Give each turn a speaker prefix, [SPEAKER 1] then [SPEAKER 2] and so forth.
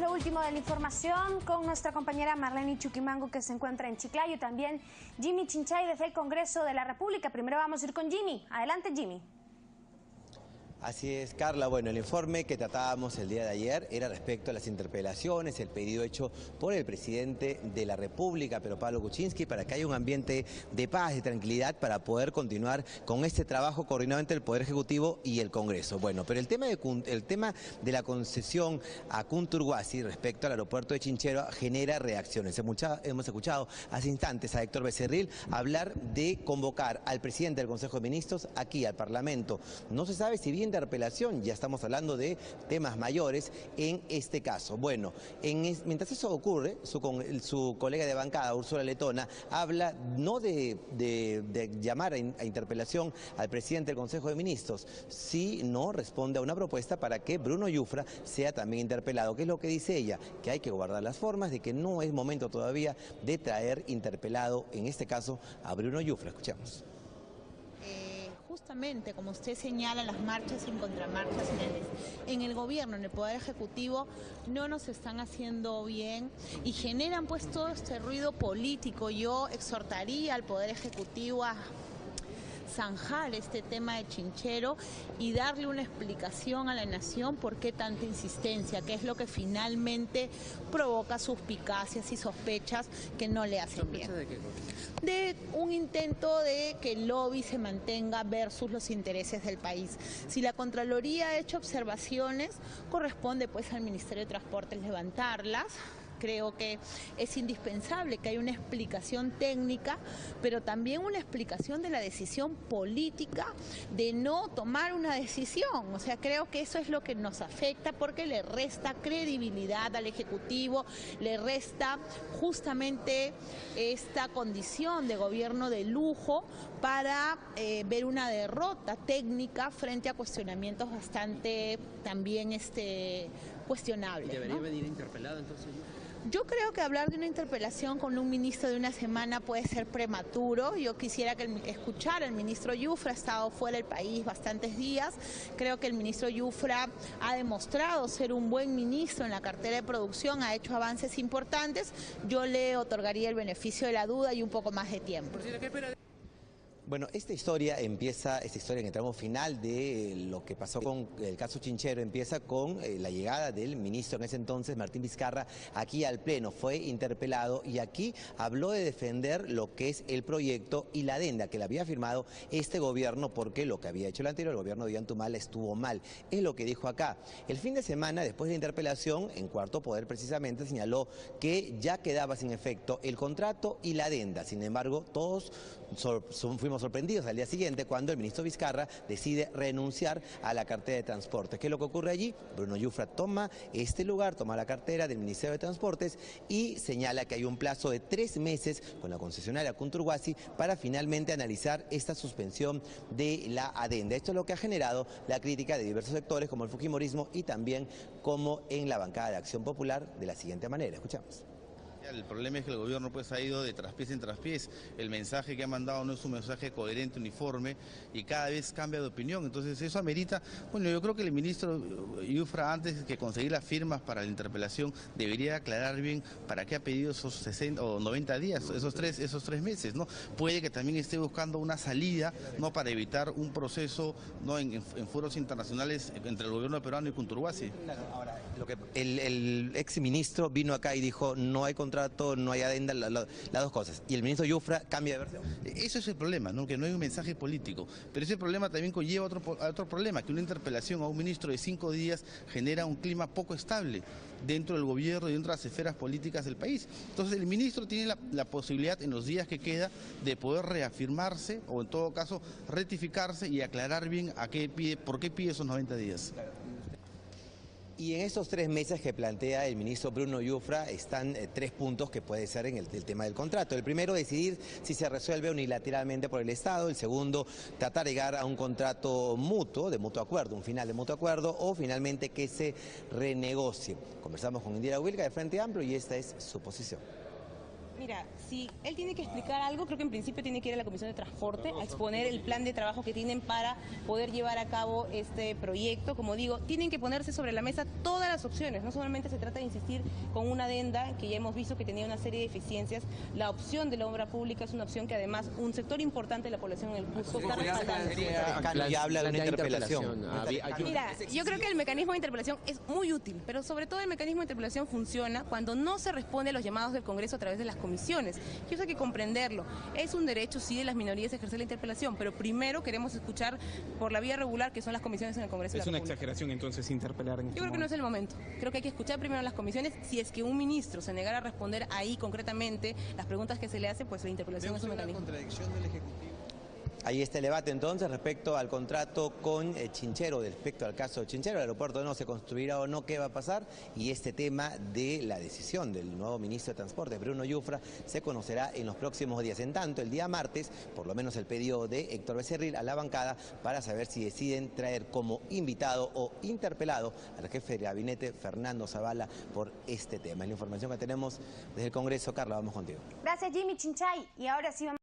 [SPEAKER 1] lo último de la información con nuestra compañera Marlene Chuquimango, que se encuentra en Chiclayo, y también Jimmy Chinchay desde el Congreso de la República. Primero vamos a ir con Jimmy. Adelante, Jimmy.
[SPEAKER 2] Así es, Carla. Bueno, el informe que tratábamos el día de ayer era respecto a las interpelaciones, el pedido hecho por el presidente de la República, Pedro Pablo Kuczynski, para que haya un ambiente de paz, de tranquilidad, para poder continuar con este trabajo coordinado entre el Poder Ejecutivo y el Congreso. Bueno, pero el tema de la concesión a Kunturhuasi respecto al aeropuerto de Chinchero genera reacciones. Hemos escuchado hace instantes a Héctor Becerril hablar de convocar al presidente del Consejo de Ministros aquí al Parlamento. No se sabe si bien interpelación, ya estamos hablando de temas mayores en este caso. Bueno, mientras eso ocurre, su colega de bancada, Úrsula Letona, habla no de llamar a interpelación al presidente del Consejo de Ministros, sino responde a una propuesta para que Bruno Yufra sea también interpelado. ¿Qué es lo que dice ella? Que hay que guardar las formas, de que no es momento todavía de traer interpelado, en este caso, a Bruno Yufra. Escuchamos.
[SPEAKER 3] Justamente, como usted señala, las marchas y contramarchas en el gobierno, en el Poder Ejecutivo, no nos están haciendo bien y generan pues todo este ruido político. Yo exhortaría al Poder Ejecutivo a zanjar este tema de Chinchero y darle una explicación a la nación por qué tanta insistencia, que es lo que finalmente provoca suspicacias y sospechas que no le hacen bien.
[SPEAKER 4] ¿De qué cosa?
[SPEAKER 3] De un intento de que el lobby se mantenga versus los intereses del país. Si la Contraloría ha hecho observaciones, corresponde pues al Ministerio de Transportes levantarlas. Creo que es indispensable que haya una explicación técnica, pero también una explicación de la decisión política de no tomar una decisión. O sea, creo que eso es lo que nos afecta porque le resta credibilidad al Ejecutivo, le resta justamente esta condición de gobierno de lujo para ver una derrota técnica frente a cuestionamientos bastante también cuestionables.
[SPEAKER 4] ¿Debería
[SPEAKER 3] ¿no?
[SPEAKER 4] venir interpelado entonces?
[SPEAKER 3] Yo creo que hablar de una interpelación con un ministro de una semana puede ser prematuro. Yo quisiera escuchar al ministro Yufra, ha estado fuera del país bastantes días. Creo que el ministro Yufra ha demostrado ser un buen ministro en la cartera de producción, ha hecho avances importantes. Yo le otorgaría el beneficio de la duda y un poco más de tiempo.
[SPEAKER 2] Bueno, esta historia en el tramo final de lo que pasó con el caso Chinchero, empieza con la llegada del ministro en ese entonces, Martín Vizcarra, aquí al Pleno. Fue interpelado y aquí habló de defender lo que es el proyecto y la adenda que le había firmado este gobierno, porque lo que había hecho el anterior, el gobierno de Ollantumala, estuvo mal. Es lo que dijo acá. El fin de semana, después de la interpelación, en Cuarto Poder precisamente, señaló que ya quedaba sin efecto el contrato y la adenda. Sin embargo, todos fuimos sorprendidos al día siguiente cuando el ministro Vizcarra decide renunciar a la cartera de Transportes. ¿Qué es lo que ocurre allí? Bruno Yufra toma este lugar, toma la cartera del Ministerio de Transportes y señala que hay un plazo de 3 meses con la concesionaria Kunturhuasi para finalmente analizar esta suspensión de la adenda. Esto es lo que ha generado la crítica de diversos sectores como el fujimorismo y también como en la bancada de Acción Popular de la siguiente manera. Escuchamos.
[SPEAKER 5] El problema es que el gobierno pues ha ido de traspiés en traspiés. El mensaje que ha mandado no es un mensaje coherente, uniforme, y cada vez cambia de opinión. Entonces eso amerita, bueno, yo creo que el ministro Yufra, antes que conseguir las firmas para la interpelación, debería aclarar bien para qué ha pedido esos 60 o 90 días, esos tres meses, ¿no? Puede que también esté buscando una salida, ¿no?, para evitar un proceso, ¿no?, en foros internacionales entre el gobierno peruano y Kunturhuasi.
[SPEAKER 2] Ahora, el ex ministro vino acá y dijo no hay contrato, no hay adenda, las dos cosas. Y el ministro Yufra cambia de versión.
[SPEAKER 5] Eso es el problema, ¿no?, que no hay un mensaje político. Pero ese problema también conlleva otro problema, que una interpelación a un ministro de 5 días genera un clima poco estable dentro del gobierno y dentro de las esferas políticas del país. Entonces el ministro tiene la posibilidad en los días que queda de poder reafirmarse o en todo caso rectificarse y aclarar bien por qué pide esos 90 días.
[SPEAKER 2] Y en esos 3 meses que plantea el ministro Bruno Yufra están 3 puntos que puede ser en el tema del contrato. El primero, decidir si se resuelve unilateralmente por el Estado. El segundo, tratar de llegar a un contrato mutuo, de mutuo acuerdo, un final de mutuo acuerdo, o finalmente que se renegocie. Conversamos con Indira Wilca de Frente Amplio y esta es su posición.
[SPEAKER 4] Mira, si él tiene que explicar algo, creo que en principio tiene que ir a la Comisión de Transporte a exponer el plan de trabajo que tienen para poder llevar a cabo este proyecto. Como digo, tienen que ponerse sobre la mesa todas las opciones, no solamente se trata de insistir con una adenda que ya hemos visto que tenía una serie de deficiencias. La opción de la obra pública es una opción que además un sector importante de la población en el Cusco está respaldando.
[SPEAKER 2] Ya habla de una interpelación.
[SPEAKER 4] Mira, yo creo que el mecanismo de interpelación es muy útil, pero sobre todo el mecanismo de interpelación funciona cuando no se responde a los llamados del Congreso a través de las comisiones. Y eso hay que comprenderlo. Es un derecho, sí, de las minorías ejercer la interpelación, pero primero queremos escuchar por la vía regular, que son las comisiones en el Congreso de la República.
[SPEAKER 6] Es una exageración entonces interpelar en este
[SPEAKER 4] Yo creo que no es el momento. Creo que hay que escuchar primero las comisiones. Si es que un ministro se negara a responder ahí concretamente las preguntas que se le hace, pues la interpelación es un mecanismo.
[SPEAKER 2] Ahí está el debate entonces respecto al contrato con Chinchero, respecto al caso de Chinchero, el aeropuerto no se construirá o no, qué va a pasar, y este tema de la decisión del nuevo ministro de Transporte, Bruno Yufra, se conocerá en los próximos días. En tanto, el día martes, por lo menos el pedido de Héctor Becerril a la bancada para saber si deciden traer como invitado o interpelado al jefe de gabinete, Fernando Zavala, por este tema. Es la información que tenemos desde el Congreso. Carla, vamos contigo.
[SPEAKER 1] Gracias, Jimmy Chinchay. Y ahora sí vamos